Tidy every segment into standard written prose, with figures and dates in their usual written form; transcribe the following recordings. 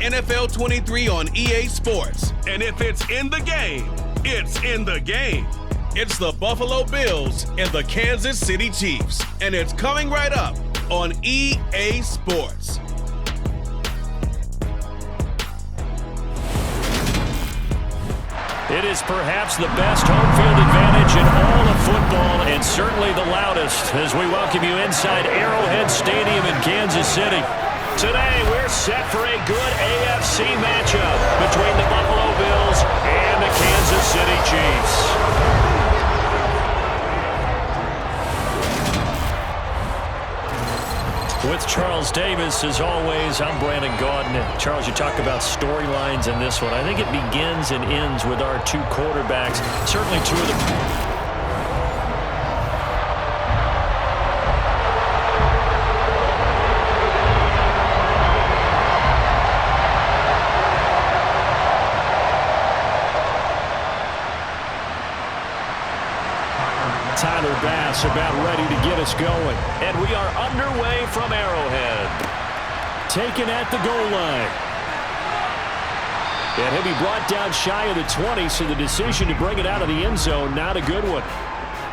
NFL 23 on EA Sports. And if it's in the game, it's in the game. It's the Buffalo Bills and the Kansas City Chiefs. And it's coming right up on EA Sports. It is perhaps the best home field advantage in all of football, and certainly the loudest, as we welcome you inside Arrowhead Stadium in Kansas City. Today, we're set for a good AFC matchup between the Buffalo Bills and the Kansas City Chiefs. With Charles Davis, as always, I'm Brandon Gaudin. Charles, you talk about storylines in this one. I think it begins and ends with our two quarterbacks. Certainly two of the... Tyler Bass about ready to get us going. And we are underway from Arrowhead. Taken at the goal line. And he'll be brought down shy of the 20, so the decision to bring it out of the end zone, not a good one.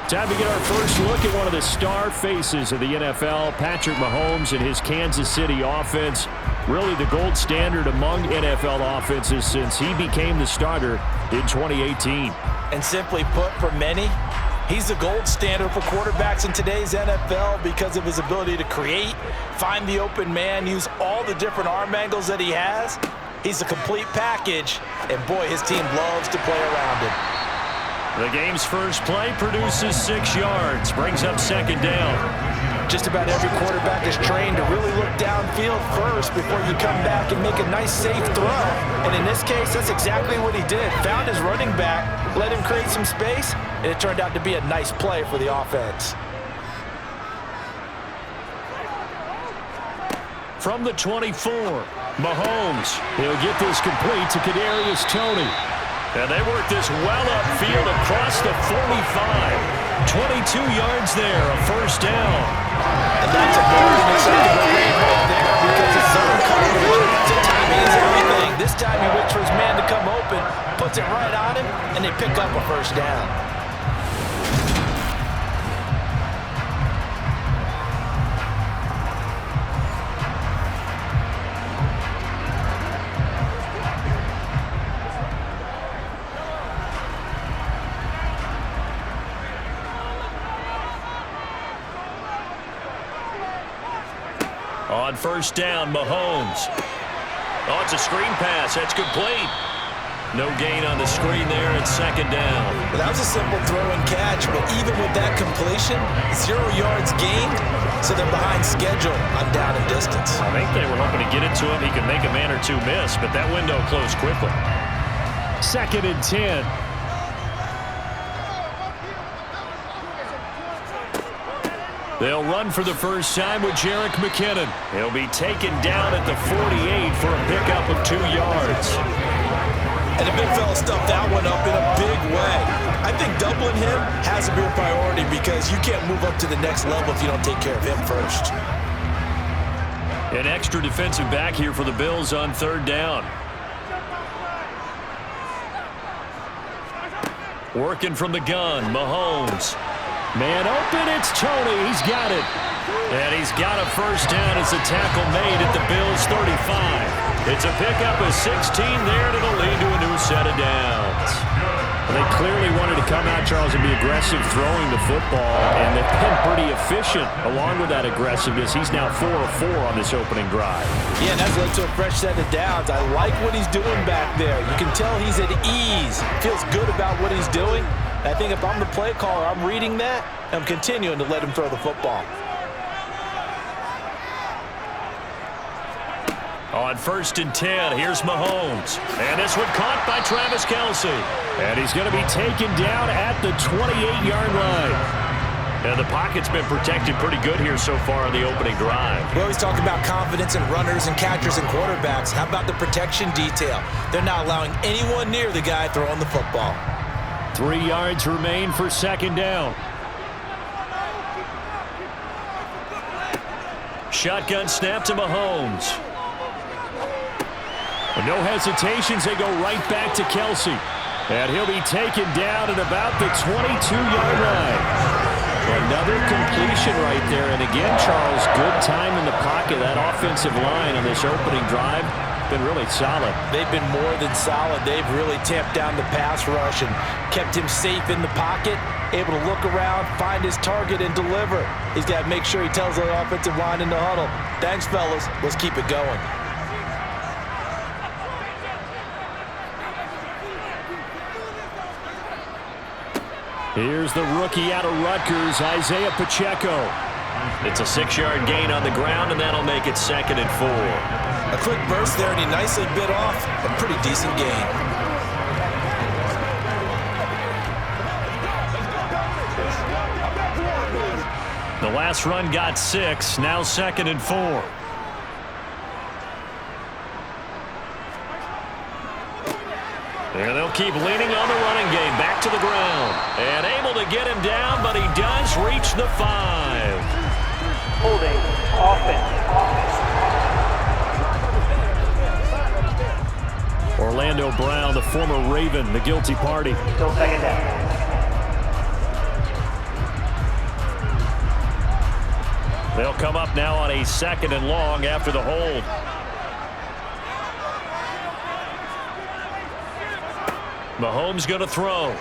Time to get our first look at one of the star faces of the NFL, Patrick Mahomes and his Kansas City offense. Really the gold standard among NFL offenses since he became the starter in 2018. And simply put, for many, he's the gold standard for quarterbacks in today's NFL because of his ability to create, find the open man, use all the different arm angles that he has. He's a complete package, and boy, his team loves to play around him. The game's first play produces 6 yards, brings up second down. Just about every quarterback is trained to really look downfield first before you come back and make a nice, safe throw. And in this case, that's exactly what he did. Found his running back, let him create some space, and it turned out to be a nice play for the offense. From the 24, Mahomes. He'll get this complete to Kadarius Toney. And they work this well upfield across the 45. 22 yards there, a first down. And that's a very acceptable read right there because it's zone coverage. So timing is everything. This time he waits for his man to come open, puts it right on him, and they pick up a first down. On first down, Mahomes. Oh, it's a screen pass. That's complete. No gain on the screen there at second down. Well, that was a simple throw and catch, but even with that completion, 0 yards gained, so they're behind schedule on down and distance. I think they were hoping to get it to him. He could make a man or two miss, but that window closed quickly. Second and 10. They'll run for the first time with Jerick McKinnon. He'll be taken down at the 48 for a pickup of 2 yards. And the big fella stuffed that one up in a big way. I think doubling him has to be a priority because you can't move up to the next level if you don't take care of him first. An extra defensive back here for the Bills on third down. Working from the gun, Mahomes. Man open, it's Toney. He's got it. And he's got a first down as a tackle made at the Bills' 35. It's a pickup of 16 there, and it'll lead to a new set of downs. Well, they clearly wanted to come out, Charles, and be aggressive throwing the football, and they've been pretty efficient along with that aggressiveness. He's now 4 of 4 on this opening drive. Yeah, and that's led to a fresh set of downs. I like what he's doing back there. You can tell he's at ease. Feels good about what he's doing. I think if I'm the play caller, I'm reading that, and I'm continuing to let him throw the football. On first and 10, here's Mahomes. And this one caught by Travis Kelce. And he's going to be taken down at the 28-yard line. And the pocket's been protected pretty good here so far on the opening drive. We always talk about confidence in runners and catchers and quarterbacks. How about the protection detail? They're not allowing anyone near the guy throwing the football. 3 yards remain for second down. Shotgun snap to Mahomes. And no hesitations, they go right back to Kelsey. And he'll be taken down at about the 22-yard line. Another completion right there. And again, Charles, good time in the pocket. That offensive line on this opening drive been really solid. They've been more than solid. They've really tamped down the pass rush and kept him safe in the pocket, able to look around, find his target, and deliver. He's got to make sure he tells the offensive line in the huddle, thanks, fellas. Let's keep it going. Here's the rookie out of Rutgers, Isaiah Pacheco. It's a 6-yard gain on the ground, and that'll make it 2nd and 4. A quick burst there, and he nicely bit off a pretty decent gain. The last run got 6, now 2nd and 4. And they'll keep leaning on the running game. Back to the ground. And able to get him down, but he does reach the 5. Holding offense. Orlando Brown, the former Raven, the guilty party. Still 2nd down. They'll come up now on a 2nd and long after the hold. Mahomes going to throw.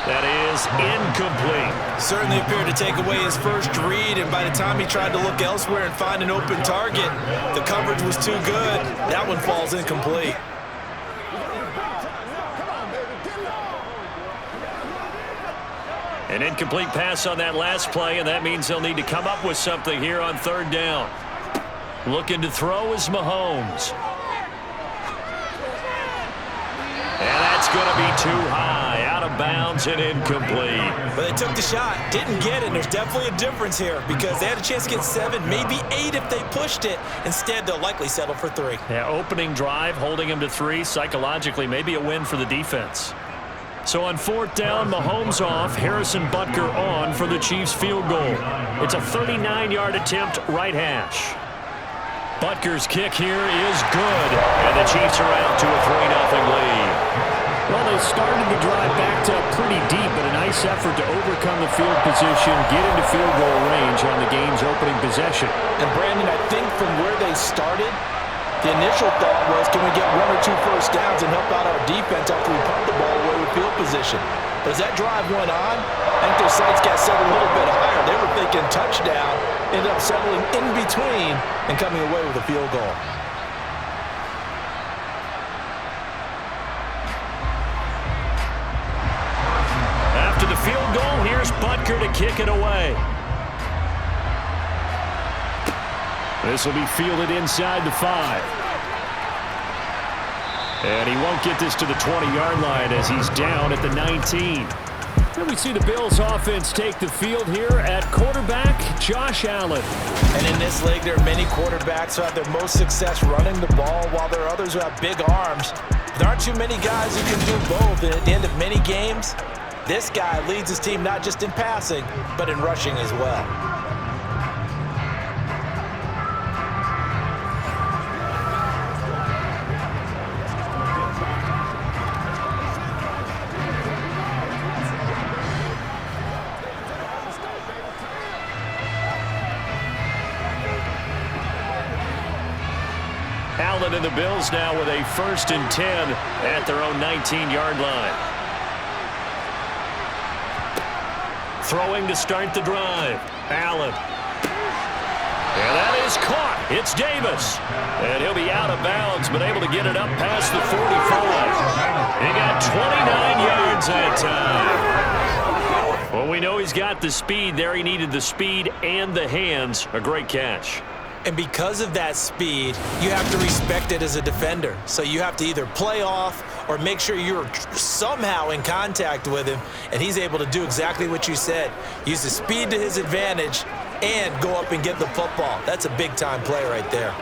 That is incomplete. Certainly appeared to take away his first read, and by the time he tried to look elsewhere and find an open target, the coverage was too good. That one falls incomplete. An incomplete pass on that last play, and that means they'll need to come up with something here on 3rd down. Looking to throw is Mahomes. And that's going to be too high, out of bounds and incomplete. But they took the shot, didn't get it. There's definitely a difference here because they had a chance to get 7, maybe 8 if they pushed it. Instead, they'll likely settle for 3. Yeah, opening drive, holding him to 3, psychologically, maybe a win for the defense. So on 4th down, Mahomes off, Harrison Butker on for the Chiefs field goal. It's a 39-yard attempt, right hash. Butker's kick here is good, and the Chiefs are out to a 3-0 lead. Well, they started the drive backed up pretty deep, but a nice effort to overcome the field position, get into field goal range on the game's opening possession. And Brandon, I think from where they started, the initial thought was, can we get 1 or 2 first downs and help out our defense after we punt the ball away with field position? But as that drive went on, I think their sights got set a little bit higher. They were thinking touchdown, ended up settling in between and coming away with a field goal. After the field goal, here's Butker to kick it away. This will be fielded inside the 5. And he won't get this to the 20-yard line as he's down at the 19. Then we see the Bills offense take the field here at quarterback, Josh Allen. And in this league, there are many quarterbacks who have their most success running the ball, while there are others who have big arms. There aren't too many guys who can do both, and at the end of many games, this guy leads his team not just in passing, but in rushing as well. Allen and the Bills now with a 1st and 10 at their own 19-yard line. Throwing to start the drive. Allen. And that is caught. It's Davis. And he'll be out of bounds, but able to get it up past the 45. He got 29 yards that time. Well, we know he's got the speed there. He needed the speed and the hands. A great catch. And because of that speed, you have to respect it as a defender. So you have to either play off or make sure you're somehow in contact with him, and he's able to do exactly what you said. Use the speed to his advantage and go up and get the football. That's a big-time play right there.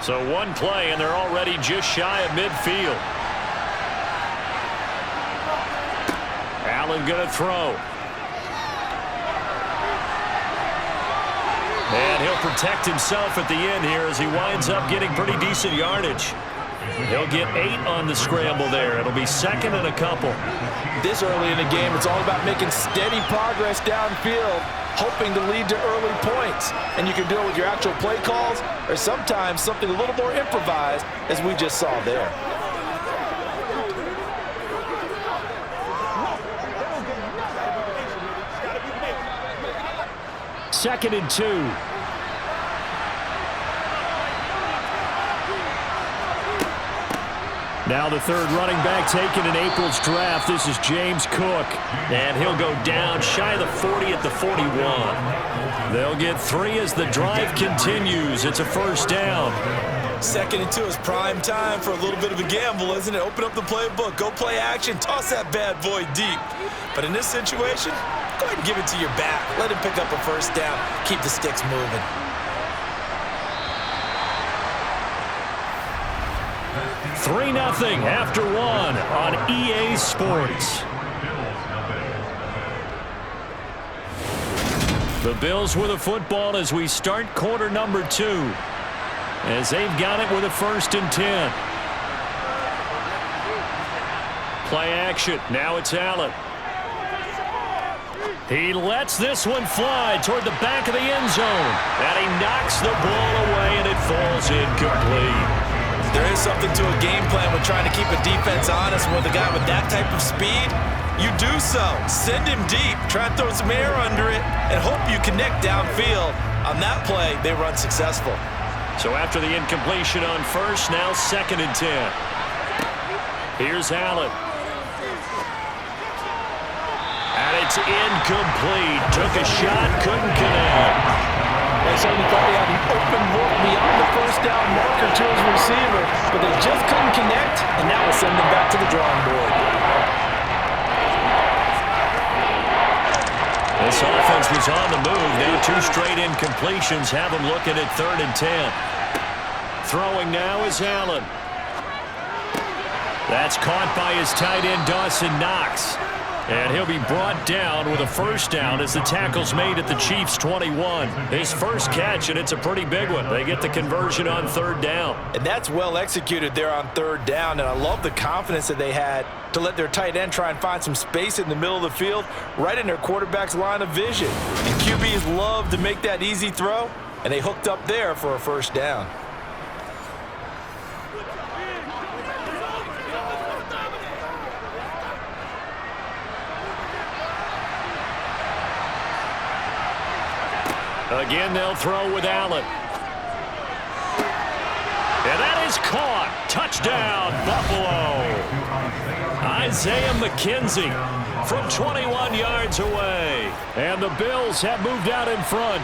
So one play, and they're already just shy of midfield. Allen going to throw. And he'll protect himself at the end here as he winds up getting pretty decent yardage. He'll get 8 on the scramble there. It'll be second and a couple. This early in the game, it's all about making steady progress downfield, hoping to lead to early points. And you can do it with your actual play calls or sometimes something a little more improvised, as we just saw there. Second and 2. Now the third running back taken in April's draft. This is James Cook. And he'll go down shy of the 40 at the 41. They'll get 3 as the drive continues. It's a first down. Second and 2 is prime time for a little bit of a gamble, isn't it? Open up the playbook, go play action, toss that bad boy deep. But in this situation, go ahead and give it to your back. Let him pick up a first down. Keep the sticks moving. Three 3-0 after 1 on EA Sports. The Bills with a football as we start quarter number 2. As they've got it with a 1st and 10. Play action. Now it's Allen. He lets this one fly toward the back of the end zone. And he knocks the ball away, and it falls incomplete. There is something to a game plan with trying to keep a defense honest. With a guy with that type of speed, you do so. Send him deep. Try to throw some air under it and hope you connect downfield. On that play, they run successful. So after the incompletion on 1st, now 2nd and 10. Here's Allen. And it's incomplete. Took a shot, couldn't connect. They certainly thought he had an open look beyond the first down marker to his receiver, but they just couldn't connect, and that will send them back to the drawing board. This offense was on the move. Now 2 straight incompletions have them looking at 3rd and 10. Throwing now is Allen. That's caught by his tight end, Dawson Knox. And he'll be brought down with a first down as the tackle's made at the Chiefs' 21. His first catch, and it's a pretty big one. They get the conversion on 3rd down. And that's well executed there on 3rd down, and I love the confidence that they had to let their tight end try and find some space in the middle of the field, right in their quarterback's line of vision. And QBs love to make that easy throw, and they hooked up there for a first down. Again, they'll throw with Allen. And that is caught. Touchdown, Buffalo. Isaiah McKenzie from 21 yards away. And the Bills have moved out in front.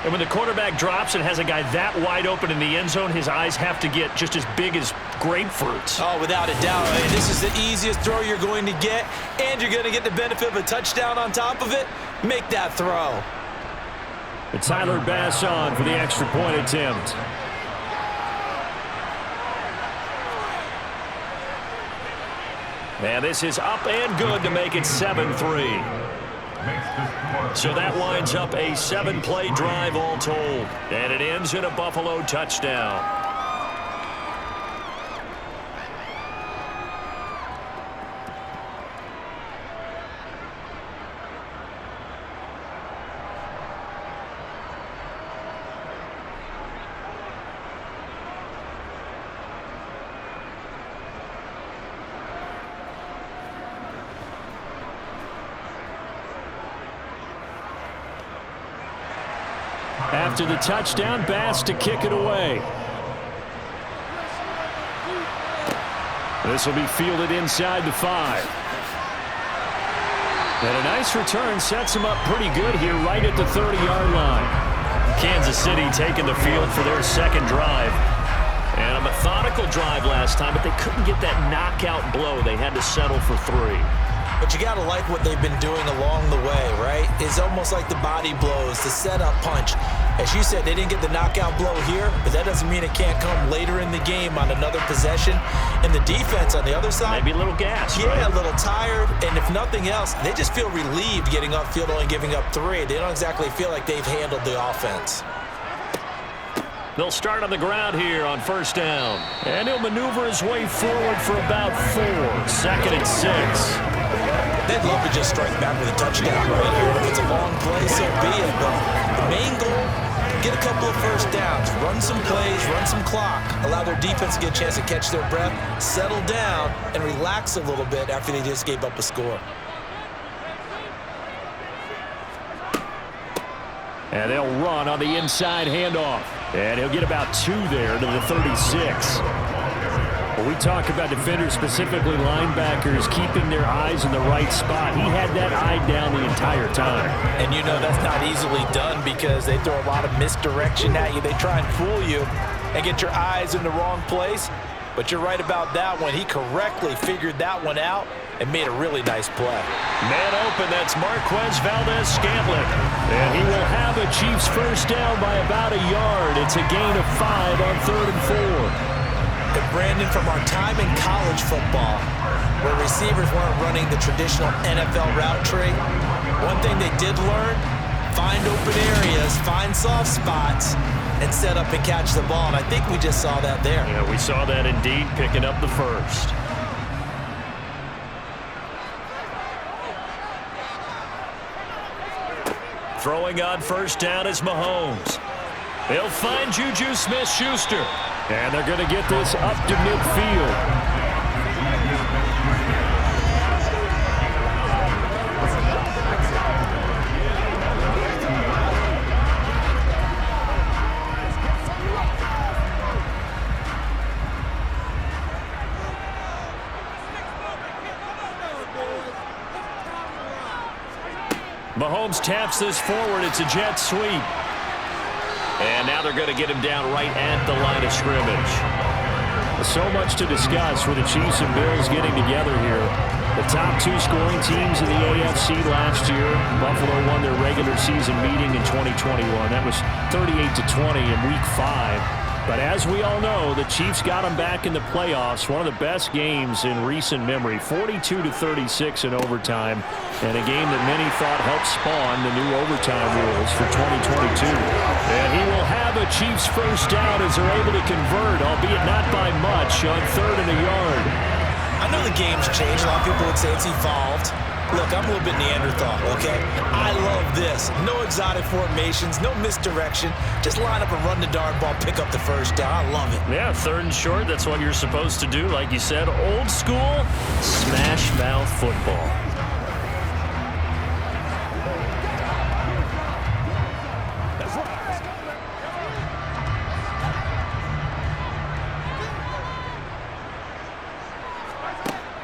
And when the quarterback drops and has a guy that wide open in the end zone, his eyes have to get just as big as grapefruits. Oh, without a doubt. I mean, this is the easiest throw you're going to get, and you're going to get the benefit of a touchdown on top of it. Make that throw. But Tyler Bass on for the extra point attempt. And this is up and good to make it 7-3. So that winds up a 7-play drive all told. And it ends in a Buffalo touchdown. After the touchdown, Bass to kick it away. This will be fielded inside the 5. And a nice return sets him up pretty good here right at the 30-yard line. Kansas City taking the field for their second drive. And a methodical drive last time, but they couldn't get that knockout blow. They had to settle for 3. But you got to like what they've been doing along the way, right? It's almost like the body blows, the setup punch. As you said, they didn't get the knockout blow here, but that doesn't mean it can't come later in the game on another possession. And the defense on the other side, maybe a little gas, yeah, right? A little tired. And if nothing else, they just feel relieved getting upfield, only giving up 3. They don't exactly feel like they've handled the offense. They'll start on the ground here on first down. And he'll maneuver his way forward for about 4. 2nd and 6. They'd love to just strike back with a touchdown right here. If it's a long play, so be it. But the main goal, get a couple of first downs, run some plays, run some clock, allow their defense to get a chance to catch their breath, settle down, and relax a little bit after they just gave up a score. And they'll run on the inside handoff. And he'll get about 2 there to the 36. When we talk about defenders, specifically linebackers, keeping their eyes in the right spot, he had that eye down the entire time. And you know that's not easily done because they throw a lot of misdirection at you. They try and fool you and get your eyes in the wrong place. But you're right about that one. He correctly figured that one out and made a really nice play. Man open, that's Marquez Valdez-Scantling. And he will have a Chiefs first down by about a yard. It's a gain of 5 on 3rd and 4. And Brandon, from our time in college football, where receivers weren't running the traditional NFL route tree, one thing they did learn, find open areas, find soft spots, and set up and catch the ball. And I think we just saw that there. Yeah, we saw that indeed, picking up the first. Throwing on first down is Mahomes. They'll find Juju Smith-Schuster. And they're going to get this up to midfield. Mahomes taps this forward. It's a jet sweep. And now they're going to get him down right at the line of scrimmage. So much to discuss with the Chiefs and Bills getting together here. The top 2 scoring teams in the AFC last year. Buffalo won their regular season meeting in 2021. That was 38-20 in Week 5. But as we all know, the Chiefs got them back in the playoffs. One of the best games in recent memory. 42-36 in overtime. And a game that many thought helped spawn the new overtime rules for 2022. And he will have a Chiefs first down as they're able to convert, albeit not by much, on 3rd and a yard. I know the game's changed. A lot of people would say it's evolved. Look, I'm a little bit Neanderthal, okay? I love this. No exotic formations, no misdirection. Just line up and run the darn ball, pick up the first down. I love it. Yeah, 3rd and short, that's what you're supposed to do. Like you said, old school, smash mouth football.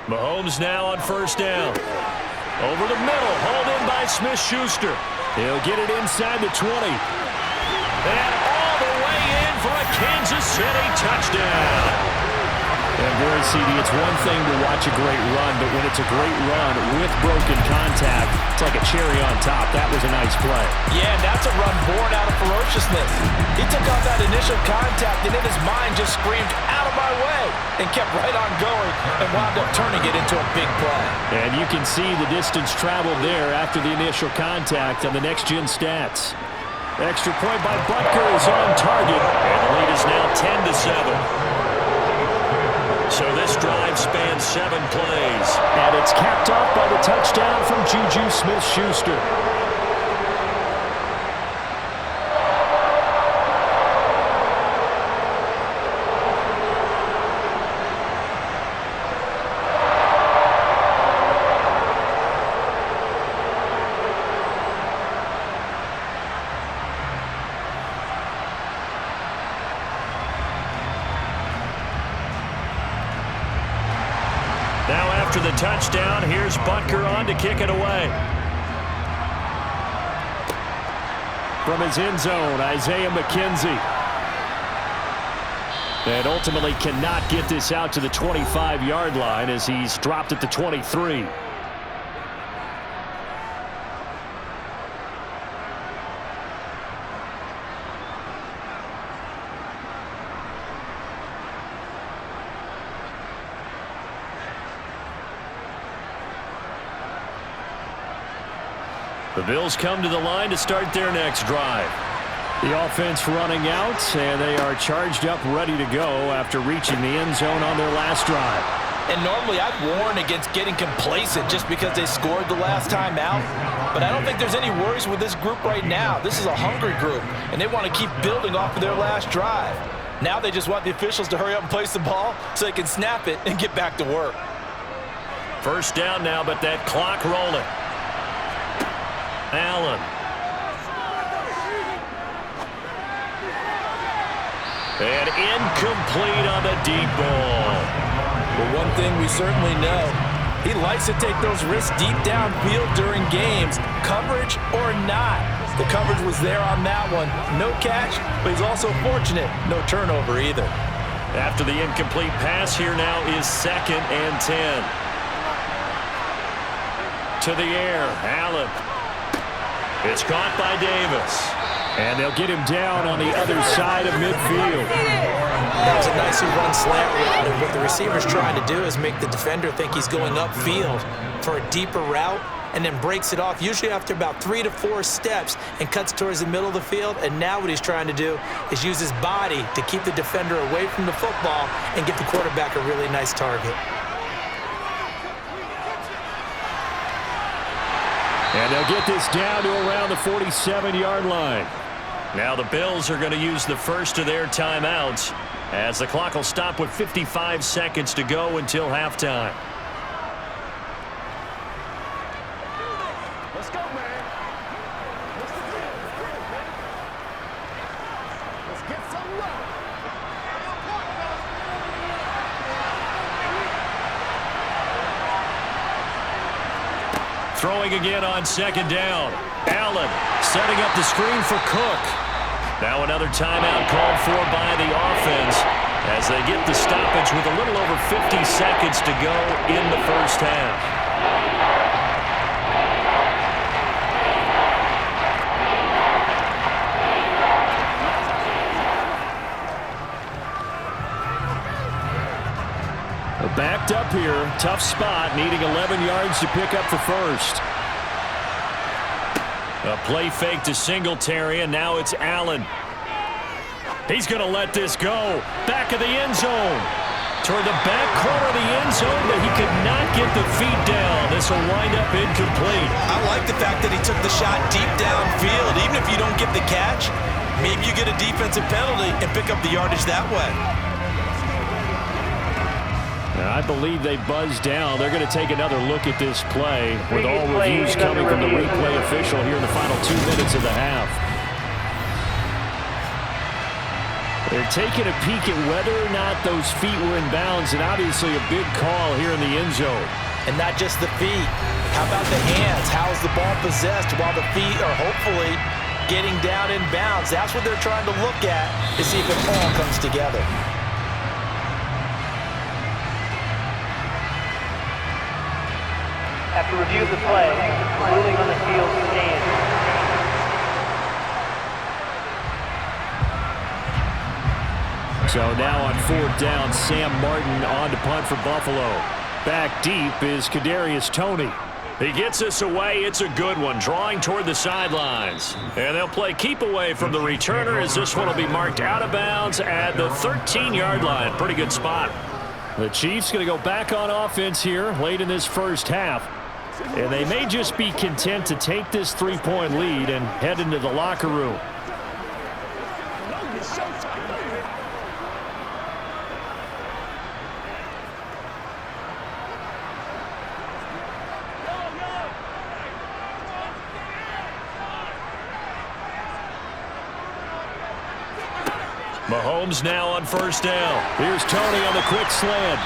Mahomes now on first down. Over the middle, hauled in by Smith-Schuster. He'll get it inside the 20. And all the way in for a Kansas City touchdown. And very CD, it's one thing to watch a great run, but when it's a great run with broken contact, it's like a cherry on top. That was a nice play. Yeah, and that's a run born out of ferociousness. He took off that initial contact, and in his mind just screamed, "Out of my way," and kept right on going and wound up turning it into a big play. And you can see the distance traveled there after the initial contact on the next-gen stats. Extra point by Butker is on target, and the lead is now 10-7. So this drive spans 7 plays. And it's capped off by the touchdown from Juju Smith-Schuster. Now after the touchdown, here's Butker on to kick it away. From his end zone, Isaiah McKenzie. And ultimately cannot get this out to the 25-yard line as he's dropped at the 23. The Bills come to the line to start their next drive. The offense running out, and they are charged up, ready to go after reaching the end zone on their last drive. And normally I'd warn against getting complacent just because they scored the last time out. But I don't think there's any worries with this group right now. This is a hungry group, and they want to keep building off of their last drive. Now they just want the officials to hurry up and place the ball so they can snap it and get back to work. First down now, but that clock rolling. Allen. And incomplete on the deep ball. Well, one thing we certainly know, he likes to take those risks deep downfield during games, coverage or not. The coverage was there on that one. No catch, but he's also fortunate. No turnover either. After the incomplete pass, here now is 2nd and 10. To the air, Allen. It's caught by Davis. And they'll get him down on the other side of midfield. That was a nicely run slant route, and what the receiver's trying to do is make the defender think he's going upfield for a deeper route, and then breaks it off, usually after about 3 to 4 steps, and cuts towards the middle of the field. And now what he's trying to do is use his body to keep the defender away from the football and give the quarterback a really nice target. And they'll get this down to around the 47-yard line. Now the Bills are going to use the first of their timeouts as the clock will stop with 55 seconds to go until halftime. Let's go, man. Let's get some love. Throwing again on 2nd down. Allen setting up the screen for Cook. Now another timeout called for by the offense as they get the stoppage with a little over 50 seconds to go in the first half. Backed up here, tough spot, needing 11 yards to pick up the first. A play fake to Singletary, and now it's Allen. He's going to let this go. Back of the end zone. Toward the back corner of the end zone, but he could not get the feet down. This will wind up incomplete. I like the fact that he took the shot deep downfield. Even if you don't get the catch, maybe you get a defensive penalty and pick up the yardage that way. I believe they buzzed down. They're going to take another look at this play with all reviews coming from the replay official here in the final 2 minutes of the half. They're taking a peek at whether or not those feet were in bounds, and obviously a big call here in the end zone. And not just the feet. How about the hands? How is the ball possessed while the feet are hopefully getting down in bounds? That's what they're trying to look at to see if it all comes together. After review of the play, ruling on the field stands. So now on 4th down, Sam Martin on to punt for Buffalo. Back deep is Kadarius Toney. He gets this away. It's a good one, drawing toward the sidelines. And they'll play keep away from the returner as this one will be marked out of bounds at the 13-yard line. Pretty good spot. The Chiefs going to go back on offense here late in this first half. And they may just be content to take this 3-point lead and head into the locker room. Mahomes now on 1st down. Here's Toney on the quick slant.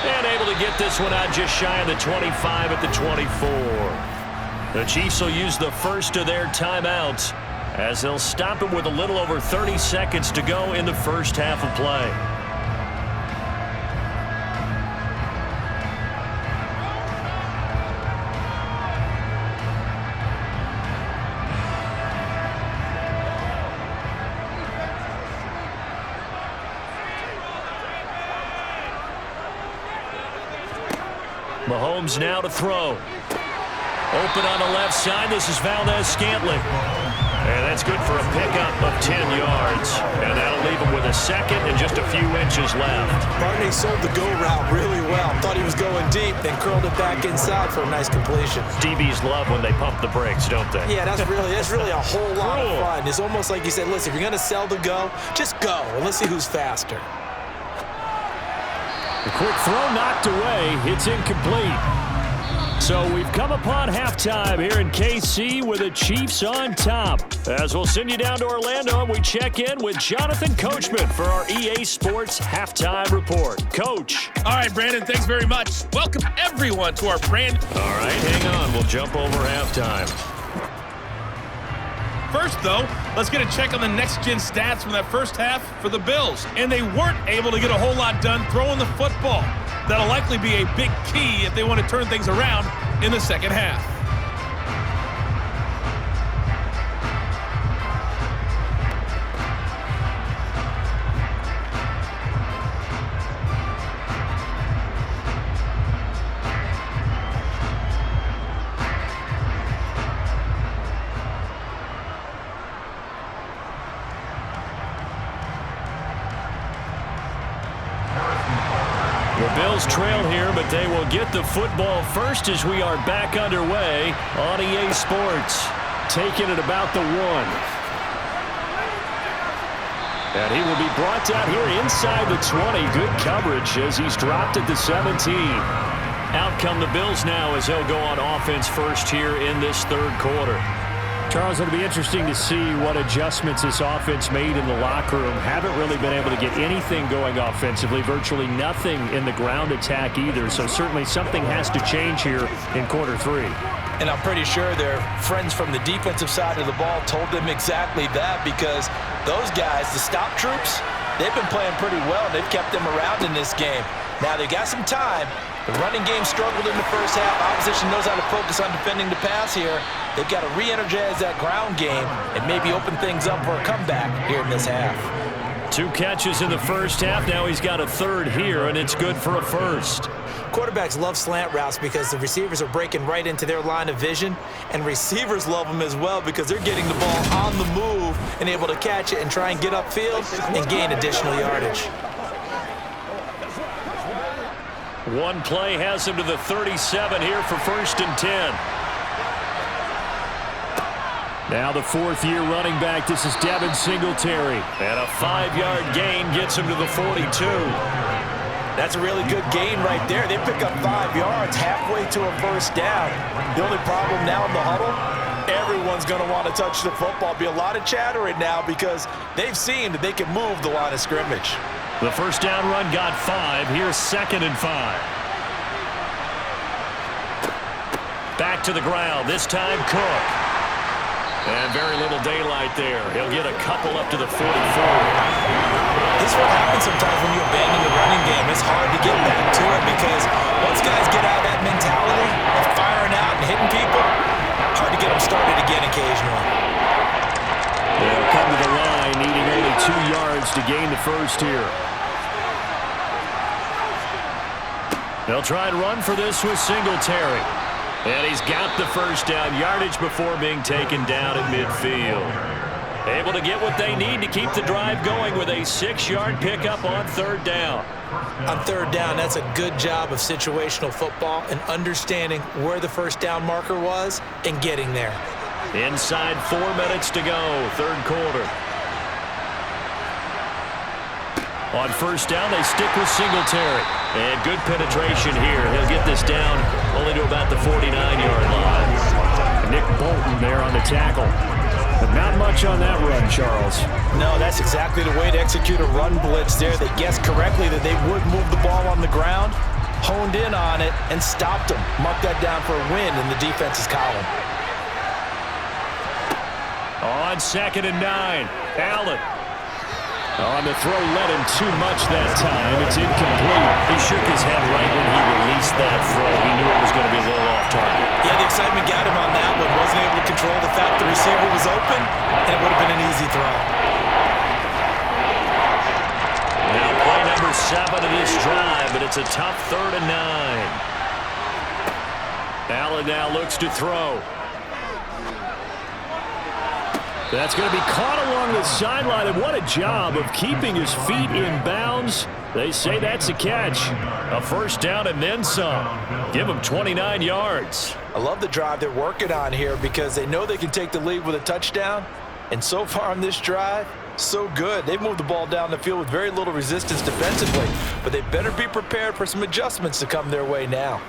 And able to get this one out just shy of the 25 at the 24. The Chiefs will use the first of their timeouts as they'll stop it with a little over 30 seconds to go in the first half of play. Mahomes now to throw. Open on the left side. This is Valdez-Scantling. And that's good for a pickup of 10 yards. And that'll leave him with a second and just a few inches left. Barney sold the go route really well. Thought he was going deep, then curled it back inside for a nice completion. DBs love when they pump the brakes, don't they? Yeah, that's really a whole lot of fun. It's almost like you said, listen, if you're going to sell the go, just go, and let's see who's faster. The quick throw knocked away. It's incomplete. So we've come upon halftime here in KC with the Chiefs on top. As we'll send you down to Orlando and we check in with Jonathan Coachman for our EA Sports Halftime Report. Coach. All right, Brandon, thanks very much. Welcome, everyone, to our brand... All right, hang on. We'll jump over halftime. First, though, let's get a check on the next-gen stats from that first half for the Bills. And they weren't able to get a whole lot done throwing the football. That'll likely be a big key if they want to turn things around in the second half. The Bills trail here, but they will get the football first as we are back underway on EA Sports. Taking it about the 1. And he will be brought down here inside the 20. Good coverage as he's dropped at the 17. Out come the Bills now as they'll go on offense first here in this third quarter. Charles, it'll be interesting to see what adjustments this offense made in the locker room. Haven't really been able to get anything going offensively, virtually nothing in the ground attack either. So certainly something has to change here in quarter 3. And I'm pretty sure their friends from the defensive side of the ball told them exactly that, because those guys, the stop troops, they've been playing pretty well. They've kept them around in this game. Now they got some time. The running game struggled in the first half. Opposition knows how to focus on defending the pass here. They've got to re-energize that ground game and maybe open things up for a comeback here in this half. 2 catches in the first half. Now he's got a third here, and it's good for a first. Quarterbacks love slant routes because the receivers are breaking right into their line of vision, and receivers love them as well because they're getting the ball on the move and able to catch it and try and get upfield and gain additional yardage. One play has him to the 37 here for 1st and 10. Now the 4th-year running back. This is Devin Singletary. And a 5-yard gain gets him to the 42. That's a really good gain right there. They pick up 5 yards halfway to a first down. The only problem now in the huddle, everyone's going to want to touch the football. Be a lot of chatter right now because they've seen that they can move the line of scrimmage. The first down run got 5. Here's 2nd and 5. Back to the ground. This time Cook. And very little daylight there. He'll get a couple up to the 44. This is what happens sometimes when you abandon the running game. It's hard to get back to it because once guys get out of that mentality of firing out and hitting people, hard to get them started again occasionally. They'll come to the line, needing only 2 yards to gain the first here. They'll try and run for this with Singletary. And he's got the first down, yardage before being taken down at midfield. Able to get what they need to keep the drive going with a 6-yard pickup on 3rd down. On 3rd down, that's a good job of situational football and understanding where the first down marker was and getting there. Inside 4 minutes to go, 3rd quarter. On first down, they stick with Singletary. And good penetration here. He'll get this down only to about the 49-yard line. Nick Bolton there on the tackle. But not much on that run, Charles. No, that's exactly the way to execute a run blitz there. They guessed correctly that they would move the ball on the ground, honed in on it, and stopped them. Mark that down for a win in the defense's column. On 2nd and 9, Allen. On the throw, led him too much that time. It's incomplete. He shook his head right when he released that throw. He knew it was going to be a little off target. Yeah, the excitement got him on that one. Wasn't able to control the fact the receiver was open, and it would have been an easy throw. Now play number 7 of this drive, but it's a tough 3rd and 9. Allen ball and now looks to throw. That's going to be caught along the sideline, and what a job of keeping his feet in bounds. They say that's a catch. A first down and then some. Give him 29 yards. I love the drive they're working on here because they know they can take the lead with a touchdown. And so far on this drive, so good. They've moved the ball down the field with very little resistance defensively, but they better be prepared for some adjustments to come their way now.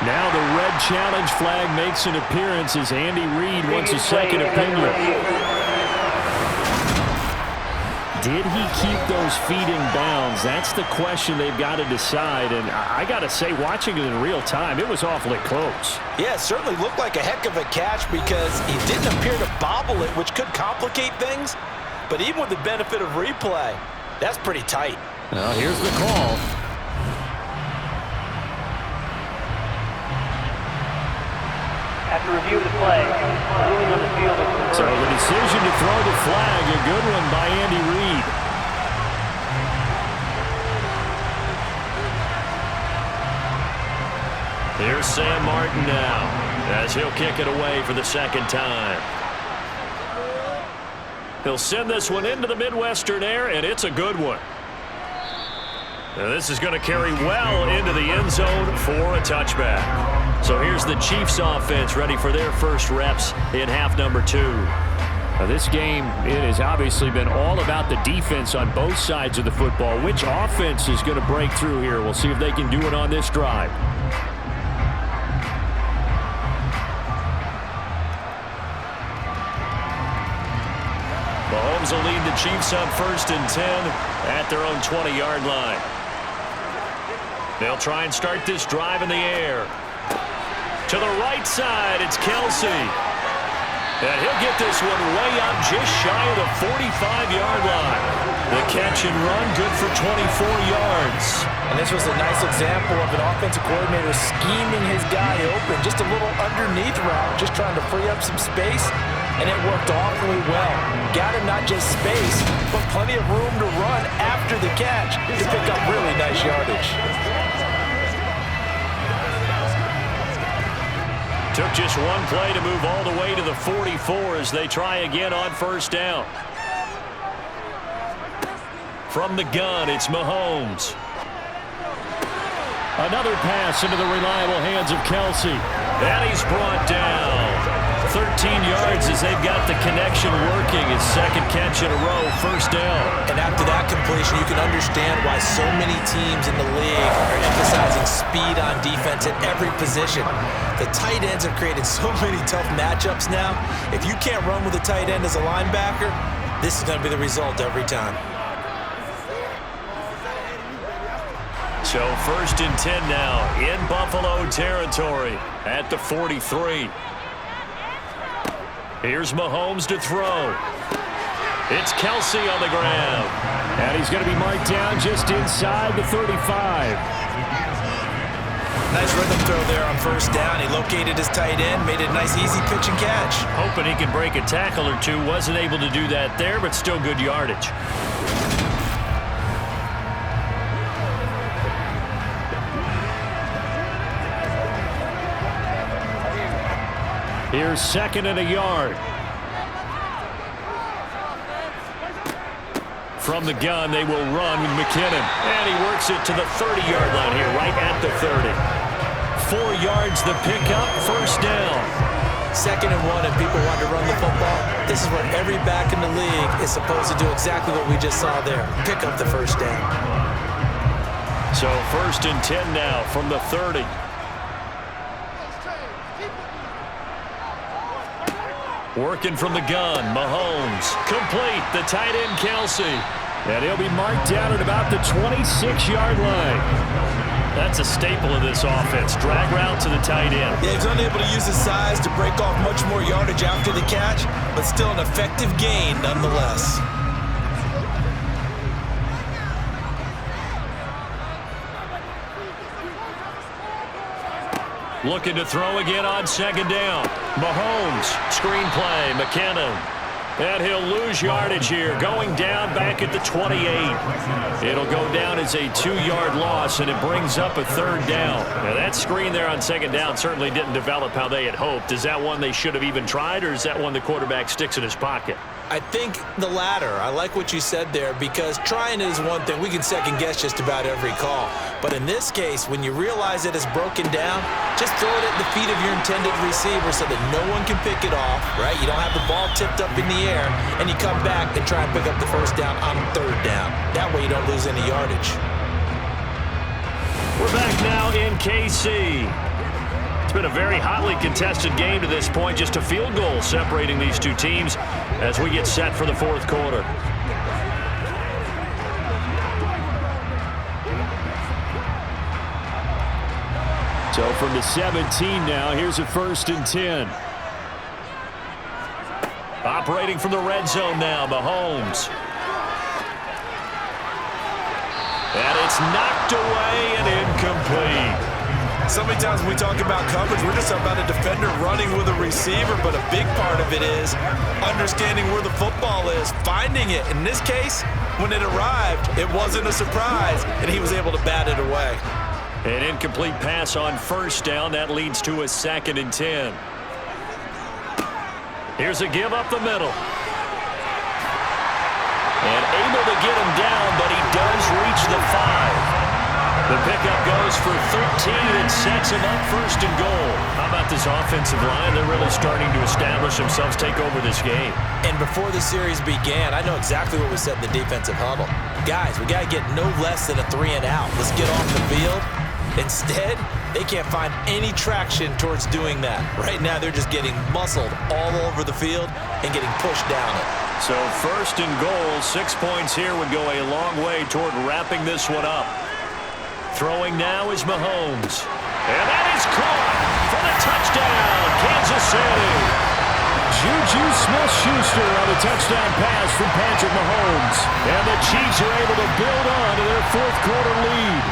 Now the red challenge flag makes an appearance as Andy Reid wants a second opinion. Did he keep those feet in bounds? That's the question they've got to decide. And I got to say, watching it in real time, it was awfully close. Yeah, it certainly looked like a heck of a catch because he didn't appear to bobble it, which could complicate things. But even with the benefit of replay, that's pretty tight. Well, here's the call. After review of the play, ruling on the field is reversed. So the decision to throw the flag, a good one by Andy Reid. Here's Sam Martin now, as he'll kick it away for the second time. He'll send this one into the Midwestern air, and it's a good one. Now this is going to carry well into the end zone for a touchback. So here's the Chiefs offense ready for their first reps in half number 2. Now this game, it has obviously been all about the defense on both sides of the football. Which offense is going to break through here? We'll see if they can do it on this drive. Mahomes will lead the Chiefs on 1st and 10 at their own 20-yard line. They'll try and start this drive in the air. To the right side, it's Kelsey. And he'll get this one way up just shy of the 45-yard line. The catch and run, good for 24 yards. And this was a nice example of an offensive coordinator scheming his guy open. Just a little underneath route, just trying to free up some space. And it worked awfully well. Got him not just space, but plenty of room to run after the catch to pick up really nice yardage. Took just one play to move all the way to the 44 as they try again on 1st down. From the gun, it's Mahomes. Another pass into the reliable hands of Kelsey. And he's brought down. 13 yards as they've got the connection working. His second catch in a row, 1st down. And after that completion, you can understand why so many teams in the league are emphasizing speed on defense at every position. The tight ends have created so many tough matchups now. If you can't run with a tight end as a linebacker, this is going to be the result every time. So 1st and 10 now in Buffalo territory at the 43. Here's Mahomes to throw. It's Kelsey on the ground. And he's going to be marked down just inside the 35. Nice rhythm throw there on 1st down. He located his tight end, made it a nice easy pitch and catch. Hoping he can break a tackle or two. Wasn't able to do that there, but still good yardage. Here's 2nd and a yard. From the gun, they will run with McKinnon. And he works it to the 30-yard line here, right at the 30. 4 yards the pickup, 1st down. 2nd and 1, and people want to run the football. This is what every back in the league is supposed to do, exactly what we just saw there. Pick up the 1st down. So 1st and 10 now from the 30. Working from the gun, Mahomes. Complete, the tight end, Kelsey. And he'll be marked down at about the 26-yard line. That's a staple of this offense. Drag route to the tight end. Yeah, he's unable to use his size to break off much more yardage after the catch, but still an effective gain nonetheless. Looking to throw again on 2nd down. Mahomes, screen play, McKinnon. And he'll lose yardage here, going down back at the 28. It'll go down as a 2-yard loss, and it brings up a 3rd down. Now, that screen there on 2nd down certainly didn't develop how they had hoped. Is that one they should have even tried, or is that one the quarterback sticks in his pocket? I think the latter. I like what you said there, because trying is one thing. We can second-guess just about every call. But in this case, when you realize it is broken down, just throw it at the feet of your intended receiver so that no one can pick it off, right? You don't have the ball tipped up in the air, and you come back and try and pick up the 1st down on 3rd down. That way you don't lose any yardage. We're back now in KC. It's been a very hotly contested game to this point. Just a field goal separating these two teams as we get set for the 4th quarter. So from the 17 now, here's a 1st and 10. Operating from the red zone now, Mahomes. And it's knocked away and incomplete. So many times when we talk about coverage, we're just about a defender running with a receiver, but a big part of it is understanding where the football is, finding it. In this case, when it arrived, it wasn't a surprise, and he was able to bat it away. An incomplete pass on 1st down. That leads to a 2nd and 10. Here's a give up the middle. And able to get him down, but he does reach the 5. The pickup goes for 13 and sets him up 1st and goal. How about this offensive line? They're really starting to establish themselves, take over this game. And before the series began, I know exactly what was said in the defensive huddle. Guys, we got to get no less than a 3 and out. Let's get off the field. Instead, they can't find any traction towards doing that. Right now, they're just getting muscled all over the field and getting pushed down it. So 1st and goal, 6 points here would go a long way toward wrapping this one up. Throwing now is Mahomes. And that is caught for the touchdown, Kansas City. Juju Smith-Schuster on a touchdown pass from Patrick Mahomes. And the Chiefs are able to build on to their 4th quarter lead.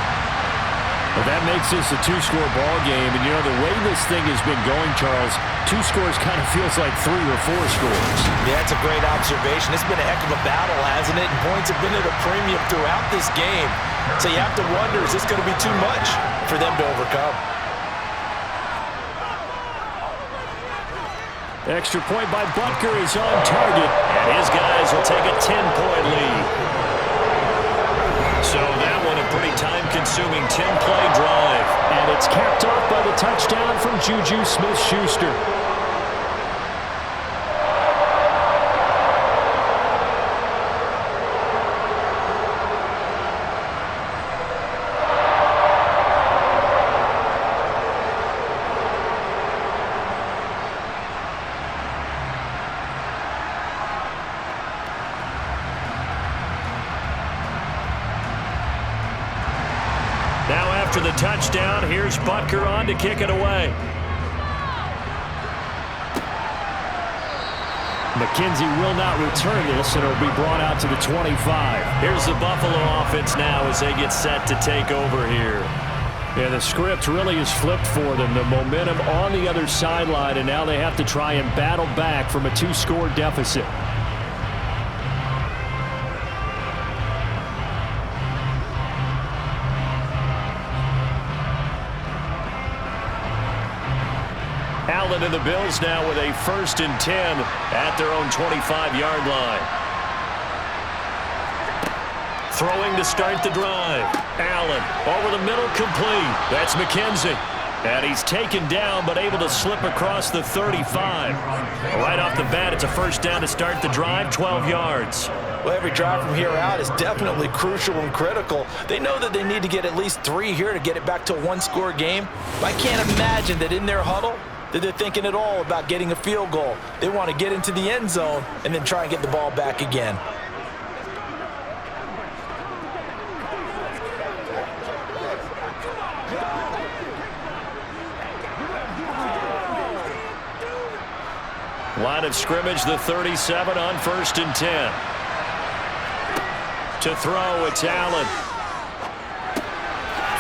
Well, that makes this a 2-score ball game. And, you know, the way this thing has been going, Charles, 2 scores kind of feels like 3 or 4 scores. Yeah, that's a great observation. It's been a heck of a battle, hasn't it? And points have been at a premium throughout this game. So you have to wonder, is this going to be too much for them to overcome? Extra point by Butker is on target. And his guys will take a 10-point lead. So that one a pretty time-consuming 10-play drive. And it's capped off by the touchdown from Juju Smith-Schuster. After the touchdown, here's Butker on to kick it away. McKenzie will not return this, and it'll be brought out to the 25. Here's the Buffalo offense now as they get set to take over here. Yeah, the script really is flipped for them. The momentum on the other sideline, and now they have to try and battle back from a 2-score deficit. Allen and the Bills now with a 1st and 10 at their own 25-yard line. Throwing to start the drive. Allen over the middle, complete. That's McKenzie. And he's taken down but able to slip across the 35. Right off the bat, it's a 1st down to start the drive, 12 yards. Well, every drive from here out is definitely crucial and critical. They know that they need to get at least 3 here to get it back to a 1-score game. I can't imagine that in their huddle that they're thinking at all about getting a field goal. They want to get into the end zone and then try and get the ball back again. Line of scrimmage, the 37 on 1st and 10. To throw, it's Allen.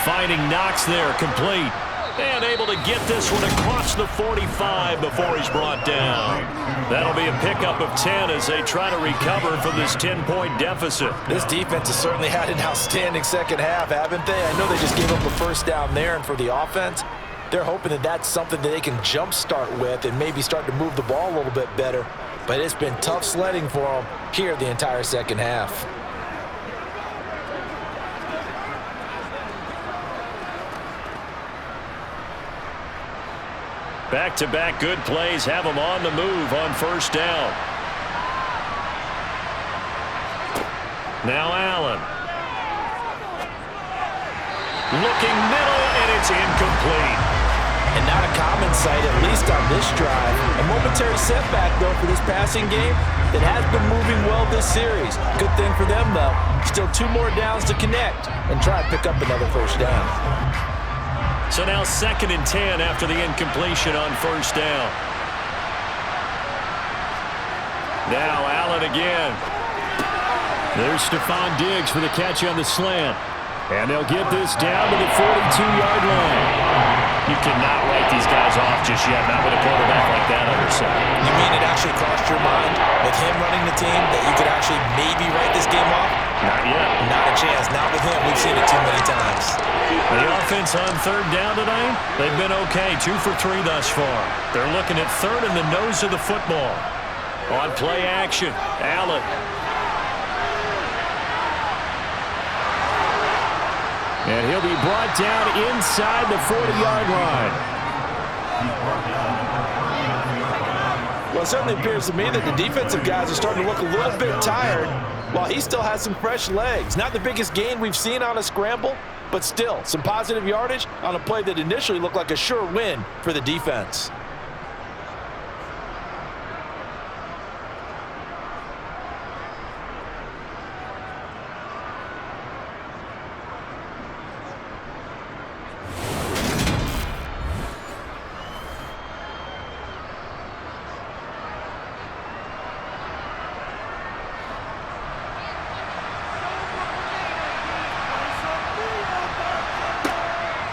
Finding Knox there, complete. And able to get this one across the 45 before he's brought down. That'll be a pickup of 10 as they try to recover from this 10-point deficit. This defense has certainly had an outstanding second half, haven't they? I know they just gave up a first down there, and for the offense, they're hoping that that's something that they can jumpstart with and maybe start to move the ball a little bit better. But it's been tough sledding for them here the entire second half. Back-to-back good plays have them on the move on first down. Now Allen. Looking middle, and it's incomplete. And not a common sight, at least on this drive. A momentary setback, though, for this passing game that has been moving well this series. Good thing for them, though. Still 2 more downs to connect and try to pick up another first down. So now 2nd and 10 after the incompletion on first down. Now Allen again. There's Stephon Diggs for the catch on the slant. And they'll get this down to the 42-yard line. You cannot write these guys off just yet, not with a quarterback like that on your side. You mean it actually crossed your mind with him running the team that you could actually maybe write this game off? Not yet. Not a chance. Not with him. We've seen it too many times. The offense on 3rd down tonight, they've been okay. 2 for 3 thus far. They're looking at 3rd in the nose of the football. On play action, Allen. And he'll be brought down inside the 40-yard line. Well, it certainly appears to me that the defensive guys are starting to look a little bit tired while he still has some fresh legs. Not the biggest gain we've seen on a scramble, but still some positive yardage on a play that initially looked like a sure win for the defense.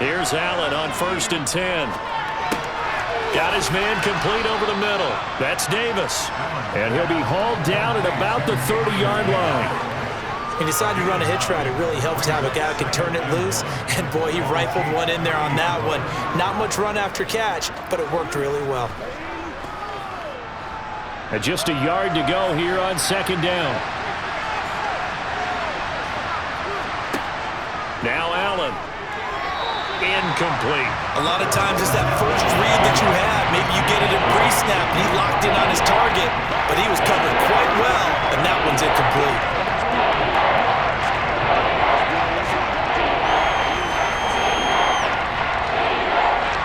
Here's Allen on 1st and 10. Got his man complete over the middle. That's Davis. And he'll be hauled down at about the 30-yard line. He decided to run a hitch route. It really helps to have a guy who can turn it loose. And, boy, he rifled one in there on that one. Not much run after catch, but it worked really well. And just a yard to go here on 2nd down. Now Allen. Incomplete. A lot of times it's that first read that you have. Maybe you get it in pre-snap and he locked in on his target, but he was covered quite well, and that one's incomplete.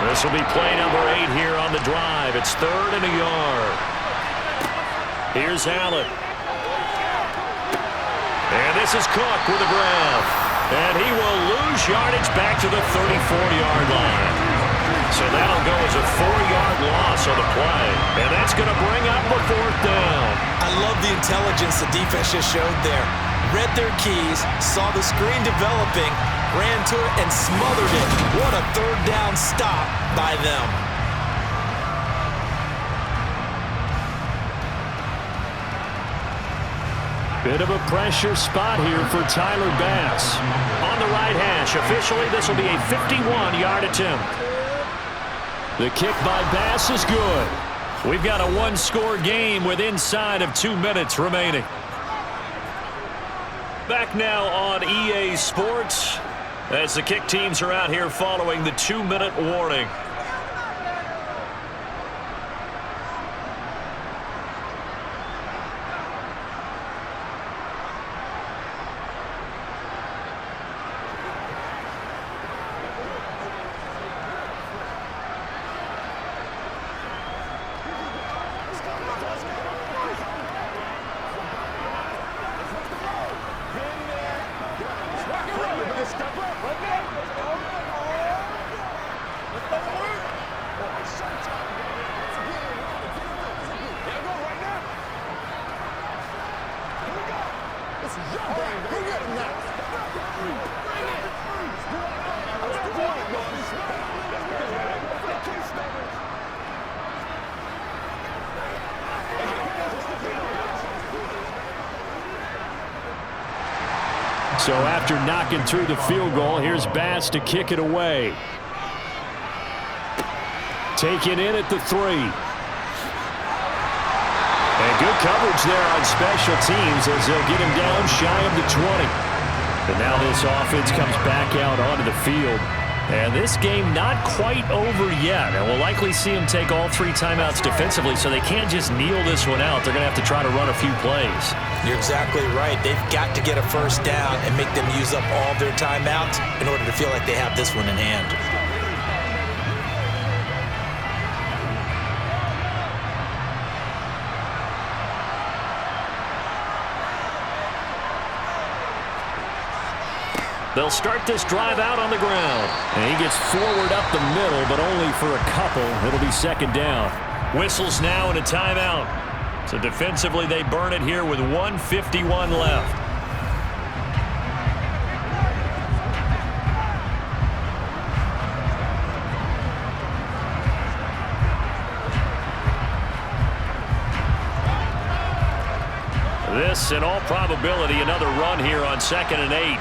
This will be play number 8 here on the drive. It's 3rd and a yard. Here's Allen. And this is Cook with the grab. And he will lose yardage back to the 34-yard line. So that'll go as a 4-yard loss on the play. And that's going to bring up a 4th down. I love the intelligence the defense just showed there. Read their keys, saw the screen developing, ran to it, and smothered it. What a 3rd down stop by them. Bit of a pressure spot here for Tyler Bass. On the right hash, officially this will be a 51-yard attempt. The kick by Bass is good. We've got a 1-score game with inside of 2 minutes remaining. Back now on EA Sports as the kick teams are out here following the 2-minute warning. So after knocking through the field goal, here's Bass to kick it away. Taken in at the 3. And good coverage there on special teams as they'll get him down shy of the 20. And now this offense comes back out onto the field. And this game not quite over yet. And we'll likely see him take all 3 timeouts defensively, so they can't just kneel this one out. They're going to have to try to run a few plays. You're exactly right. They've got to get a first down and make them use up all of their timeouts in order to feel like they have this one in hand. They'll start this drive out on the ground. And he gets forward up the middle, but only for a couple. It'll be second down. Whistles now and a timeout. So defensively, they burn it here with 1:51 left. This, in all probability, another run here on 2nd and 8.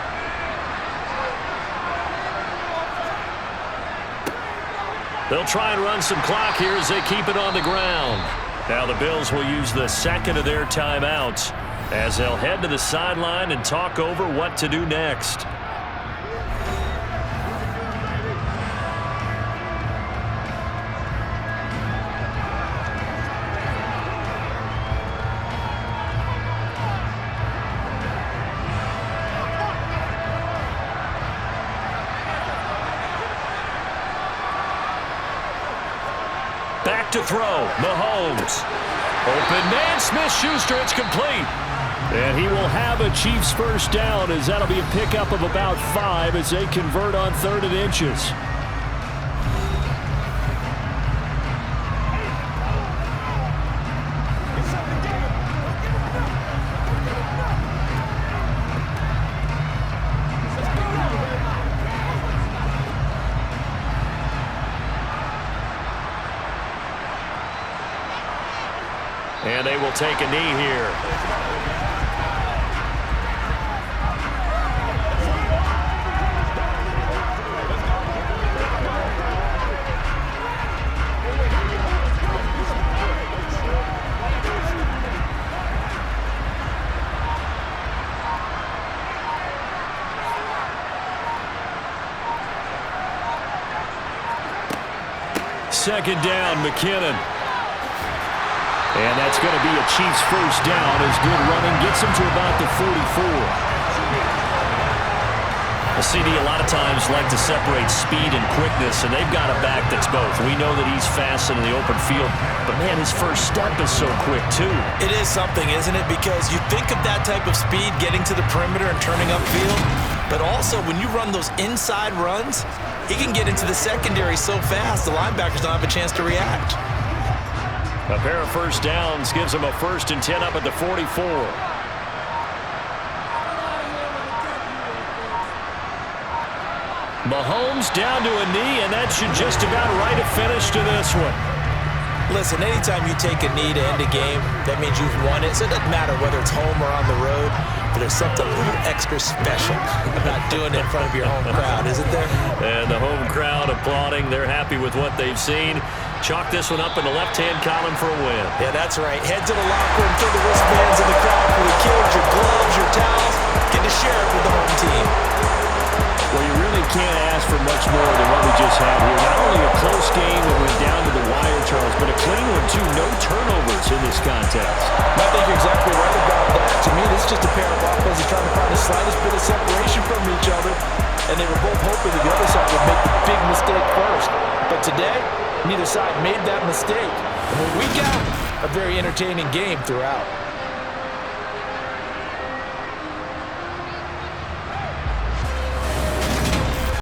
They'll try and run some clock here as they keep it on the ground. Now the Bills will use the second of their timeouts as they'll head to the sideline and talk over what to do next. Back to throw, Mahomes. Open man, Smith-Schuster, it's complete. And he will have a Chiefs first down as that'll be a pickup of about 5 as they convert on 3rd and inches. And they will take a knee here. Second down, McKinnon. And that's going to be a Chiefs first down as good running gets them to about the 44. A CD a lot of times like to separate speed and quickness, and they've got a back that's both. We know that he's fast in the open field, but man, his first step is so quick too. It is something, isn't it? Because you think of that type of speed getting to the perimeter and turning upfield, but also when you run those inside runs, he can get into the secondary so fast the linebackers don't have a chance to react. A pair of first downs gives them a 1st and 10 up at the 44. Mahomes down to a knee, and that should just about write a finish to this one. Listen, anytime you take a knee to end a game, that means you've won it. So it doesn't matter whether it's home or on the road, but there's something a little extra special about doing it in front of your home crowd, isn't there? And the home crowd applauding. They're happy with what they've seen. Chalk this one up in the left-hand column for a win. Yeah, that's right. Head to the locker room, throw the wristbands in the crowd for the kids, your gloves, your towels. Get to share it with the home team. Well, you really can't ask for much more than what we just had here. Not only a close game that went down to the wire, Charles, but a clean one, too. No turnovers in this contest. I think you're exactly right about that. To me, this is just a pair of offenses trying to find the slightest bit of separation from each other, and they were both hoping that the other side would make the big mistake first. But today, neither side made that mistake. And we got a very entertaining game throughout.